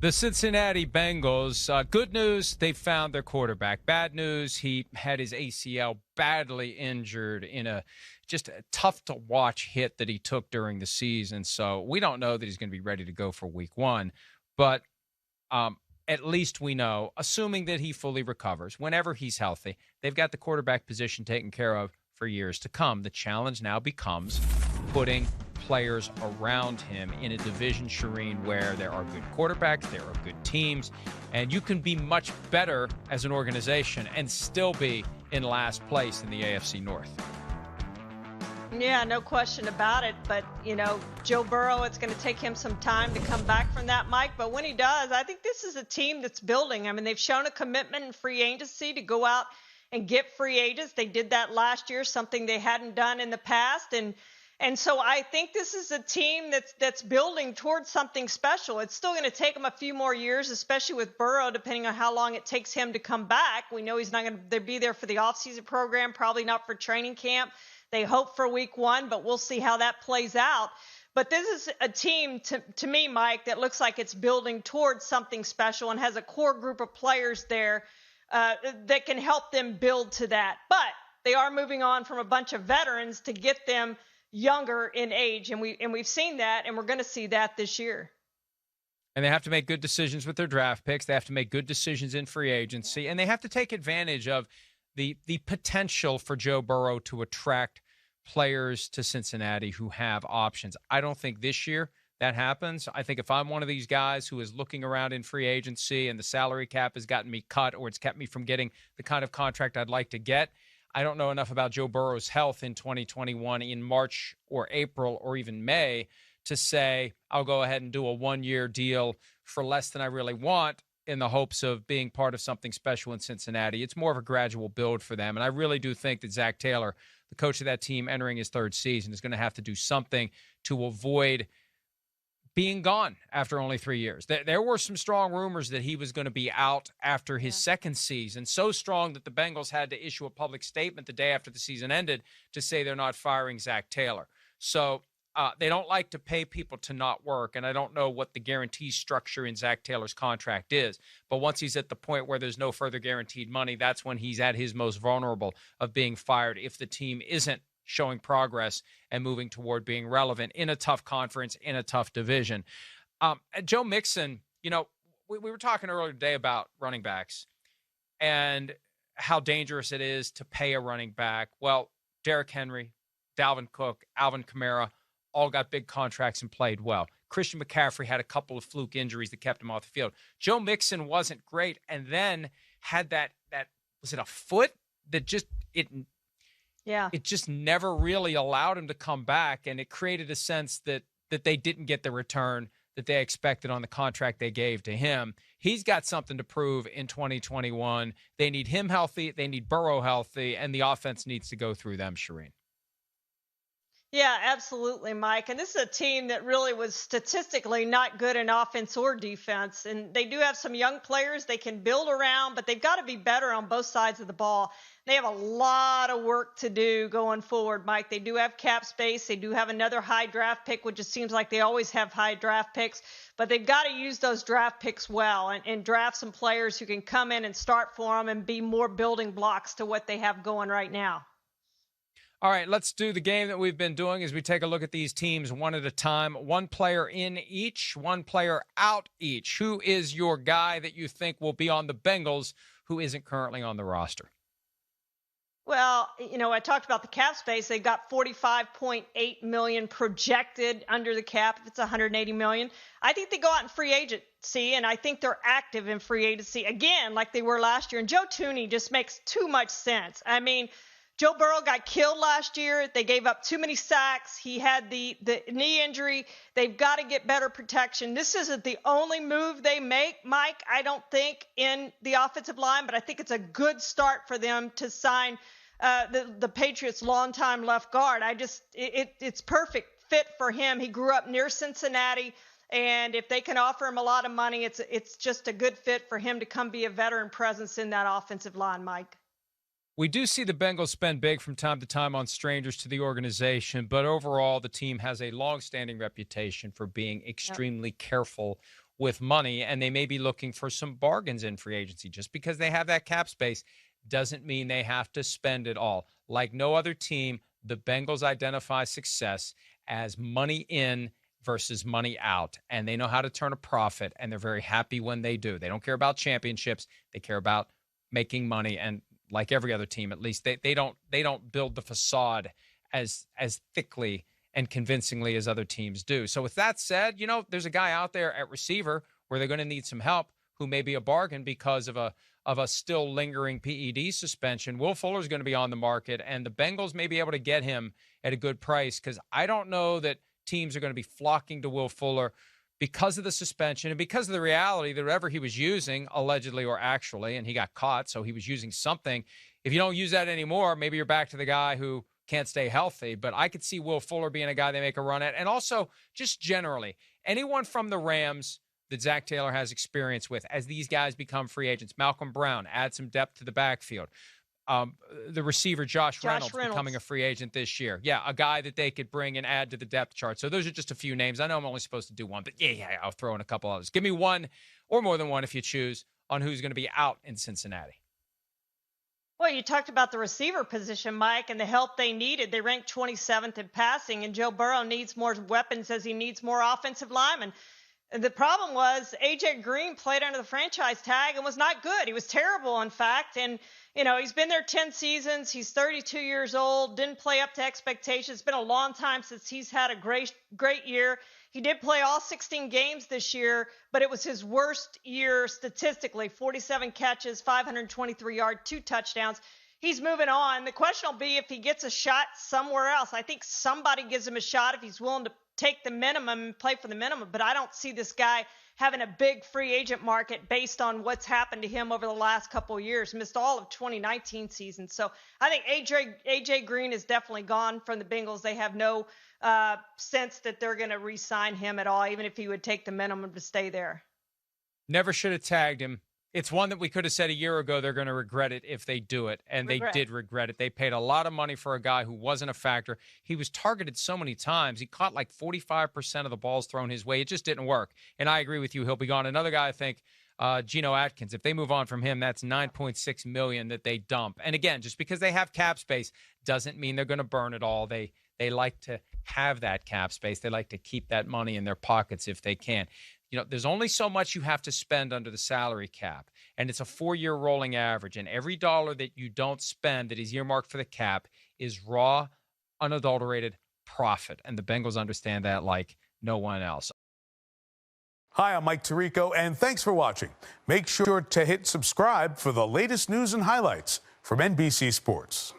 The Cincinnati Bengals, good news, they found their quarterback. Bad news, he had his ACL badly injured in just a tough-to-watch hit that he took during the season. So we don't know that he's going to be ready to go for week one. But at least we know, assuming that he fully recovers, whenever he's healthy, they've got the quarterback position taken care of for years to come. The challenge now becomes putting players around him in a division, Charean, where there are good quarterbacks, there are good teams, and you can be much better as an organization and still be in last place in the AFC North. Yeah, no question about it. But, Joe Burrow, it's going to take him some time to come back from that, Mike. But when he does, I think this is a team that's building. I mean, they've shown a commitment in free agency to go out and get free agents. They did that last year, something they hadn't done in the past. And so I think this is a team that's building towards something special. It's still going to take them a few more years, especially with Burrow, depending on how long it takes him to come back. We know he's not going to be there for the offseason program, probably not for training camp. They hope for week one, but we'll see how that plays out. But this is a team, to me, Mike, that looks like it's building towards something special and has a core group of players there that can help them build to that. But they are moving on from a bunch of veterans to get them younger in age, and we've seen that, and we're going to see that this year. And they have to make good decisions with their draft picks. They have to make good decisions in free agency, and they have to take advantage of the potential for Joe Burrow to attract players to Cincinnati who have options. I don't think this year that happens. I think if I'm one of these guys who is looking around in free agency and the salary cap has gotten me cut or it's kept me from getting the kind of contract I'd like to get, I don't know enough about Joe Burrow's health in 2021 in March or April or even May to say I'll go ahead and do a one-year deal for less than I really want in the hopes of being part of something special in Cincinnati. It's more of a gradual build for them. And I really do think that Zach Taylor, the coach of that team entering his third season, is going to have to do something to avoid being gone after only 3 years. There were some strong rumors that he was going to be out after his second season, so strong that the Bengals had to issue a public statement the day after the season ended to say they're not firing Zach Taylor. So they don't like to pay people to not work, and I don't know what the guarantee structure in Zach Taylor's contract is. But once he's at the point where there's no further guaranteed money, that's when he's at his most vulnerable of being fired if the team isn't showing progress and moving toward being relevant in a tough conference, in a tough division. Joe Mixon, we were talking earlier today about running backs and how dangerous it is to pay a running back. Well, Derrick Henry, Dalvin Cook, Alvin Kamara, all got big contracts and played well. Christian McCaffrey had a couple of fluke injuries that kept him off the field. Joe Mixon wasn't great, and then had that was it a foot that just it just never really allowed him to come back, and it created a sense that they didn't get the return that they expected on the contract they gave to him. He's got something to prove in 2021. They need him healthy, they need Burrow healthy, and the offense needs to go through them, Charean. Yeah, absolutely, Mike. And this is a team that really was statistically not good in offense or defense. And they do have some young players they can build around, but they've got to be better on both sides of the ball. They have a lot of work to do going forward, Mike. They do have cap space. They do have another high draft pick, which it seems like they always have high draft picks. But they've got to use those draft picks well and draft some players who can come in and start for them and be more building blocks to what they have going right now. All right, let's do the game that we've been doing as we take a look at these teams one at a time. One player in each, one player out each. Who is your guy that you think will be on the Bengals who isn't currently on the roster? Well, I talked about the cap space. They've got $45.8 million projected under the cap. If it's $180 million, I think they go out in free agency, and I think they're active in free agency again, like they were last year. And Joe Thuney just makes too much sense. I mean, Joe Burrow got killed last year. They gave up too many sacks. He had the knee injury. They've got to get better protection. This isn't the only move they make, Mike, I don't think, in the offensive line, but I think it's a good start for them to sign the Patriots' longtime left guard. It's perfect fit for him. He grew up near Cincinnati, and if they can offer him a lot of money, it's just a good fit for him to come be a veteran presence in that offensive line, Mike. We do see the Bengals spend big from time to time on strangers to the organization, but overall the team has a long-standing reputation for being extremely careful with money, and they may be looking for some bargains in free agency. Just because they have that cap space doesn't mean they have to spend it all. Like no other team, the Bengals identify success as money in versus money out, and they know how to turn a profit, and they're very happy when they do. They don't care about championships. They care about making money, and like every other team, at least they don't build the facade as thickly and convincingly as other teams do. So with that said, there's a guy out there at receiver where they're going to need some help who may be a bargain because of a still lingering PED suspension. Will Fuller's going to be on the market, and the Bengals may be able to get him at a good price, because I don't know that teams are going to be flocking to Will Fuller because of the suspension and because of the reality that whatever he was using, allegedly or actually, and he got caught, so he was using something. If you don't use that anymore, maybe you're back to the guy who can't stay healthy. But I could see Will Fuller being a guy they make a run at. And also, just generally, anyone from the Rams that Zach Taylor has experience with as these guys become free agents. Malcolm Brown, add some depth to the backfield. The receiver, Josh Reynolds, becoming a free agent this year. Yeah, a guy that they could bring and add to the depth chart. So those are just a few names. I know I'm only supposed to do one, but yeah, I'll throw in a couple others. Give me one or more than one if you choose on who's going to be out in Cincinnati. Well, you talked about the receiver position, Mike, and the help they needed. They ranked 27th in passing, and Joe Burrow needs more weapons as he needs more offensive linemen. The problem was A.J. Green played under the franchise tag and was not good. He was terrible, in fact. And, he's been there 10 seasons. He's 32 years old, didn't play up to expectations. It's been a long time since he's had a great year. He did play all 16 games this year, but it was his worst year statistically. 47 catches, 523 yards, 2 touchdowns. He's moving on. The question will be if he gets a shot somewhere else. I think somebody gives him a shot if he's willing to take the minimum and play for the minimum, but I don't see this guy having a big free agent market based on what's happened to him over the last couple of years. Missed all of 2019 season. So I think AJ Green is definitely gone from the Bengals. They have no sense that they're going to re-sign him at all, even if he would take the minimum to stay there. Never should have tagged him. It's one that we could have said a year ago they're going to regret it if they do it, and they did regret it. They paid a lot of money for a guy who wasn't a factor. He was targeted so many times. He caught like 45% of the balls thrown his way. It just didn't work, and I agree with you. He'll be gone. Another guy, I think, Geno Atkins. If they move on from him, that's $9.6 million that they dump. And again, just because they have cap space doesn't mean they're going to burn it all. They like to have that cap space. They like to keep that money in their pockets if they can. There's only so much you have to spend under the salary cap, and it's a 4-year rolling average. And every dollar that you don't spend that is earmarked for the cap is raw, unadulterated profit. And the Bengals understand that like no one else. Hi, I'm Mike Tirico, and thanks for watching. Make sure to hit subscribe for the latest news and highlights from NBC Sports.